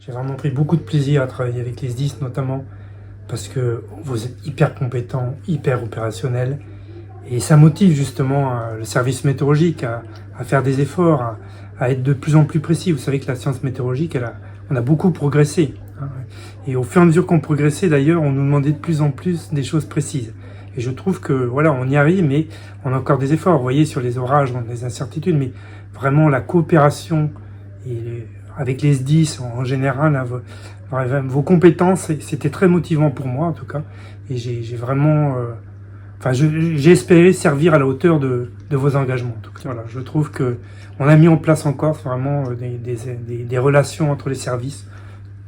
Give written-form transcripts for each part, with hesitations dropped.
J'ai vraiment pris beaucoup de plaisir à travailler avec les SDIS notamment parce que vous êtes hyper compétents, hyper opérationnels et ça motive justement le service météorologique à faire des efforts, à être de plus en plus précis. Vous savez que la science météorologique, on a beaucoup progressé. Hein, et au fur et à mesure qu'on progressait d'ailleurs, on nous demandait de plus en plus des choses précises. Et je trouve que voilà, on y arrive, mais on a encore des efforts. Vous voyez, sur les orages, on a des incertitudes, mais vraiment la coopération avec les SDIS en général, vos compétences, c'était très motivant pour moi en tout cas. Et j'ai vraiment, j'ai espéré servir à la hauteur de vos engagements. En tout cas, voilà, je trouve que on a mis en place encore vraiment des relations entre les services,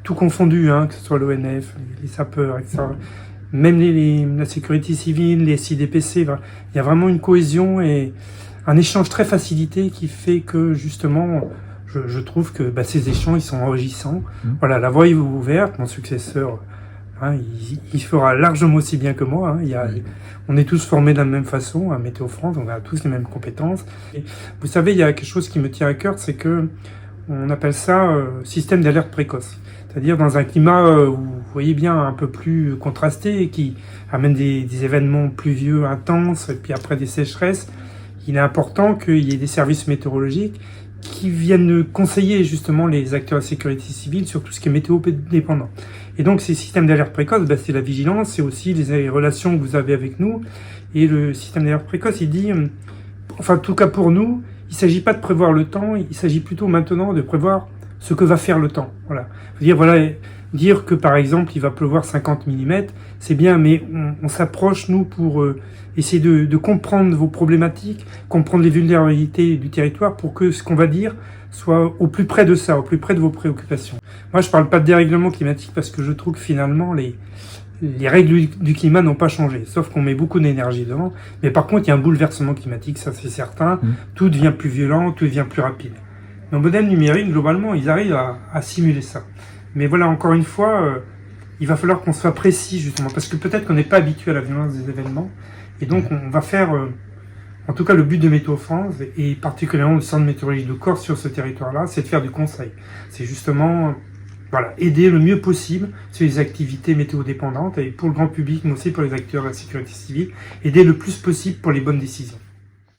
tout confondu, hein, que ce soit l'ONF, les sapeurs, etc. Même la sécurité civile, les SIDPC, il y a vraiment une cohésion et un échange très facilité qui fait que justement, je trouve que ces échanges ils sont enrichissants. Voilà, la voie est ouverte, mon successeur, hein, il fera largement aussi bien que moi. Hein, on est tous formés de la même façon à Météo France, on a tous les mêmes compétences. Et vous savez, il y a quelque chose qui me tient à cœur, c'est que on appelle ça système d'alerte précoce. C'est-à-dire dans un climat, vous voyez bien, un peu plus contrasté, qui amène des événements pluvieux intenses, et puis après des sécheresses, il est important qu'il y ait des services météorologiques qui viennent conseiller justement les acteurs de la sécurité civile sur tout ce qui est météo dépendant. Et donc ces systèmes d'alerte précoce, c'est la vigilance, c'est aussi les relations que vous avez avec nous. Et le système d'alerte précoce, il dit, enfin en tout cas pour nous, il ne s'agit pas de prévoir le temps, il s'agit plutôt maintenant de prévoir ce que va faire le temps. Voilà. Dire que par exemple il va pleuvoir 50 mm, c'est bien, mais on s'approche nous pour essayer de comprendre vos problématiques, comprendre les vulnérabilités du territoire pour que ce qu'on va dire soit au plus près de ça, au plus près de vos préoccupations. Moi je parle pas de dérèglement climatique parce que je trouve que finalement les règles du climat n'ont pas changé, sauf qu'on met beaucoup d'énergie dedans. Mais par contre, il y a un bouleversement climatique, ça c'est certain. Tout devient plus violent, tout devient plus rapide. Nos modèles numériques, globalement, ils arrivent à simuler ça. Mais voilà, encore une fois, il va falloir qu'on soit précis, justement, parce que peut-être qu'on n'est pas habitué à la violence des événements. Et donc, on va faire, en tout cas, le but de Météo France, et particulièrement le Centre météorologique de Corse sur ce territoire-là, c'est de faire du conseil. C'est justement, voilà, aider le mieux possible sur les activités météo dépendantes, et pour le grand public, mais aussi pour les acteurs de la sécurité civile, aider le plus possible pour les bonnes décisions.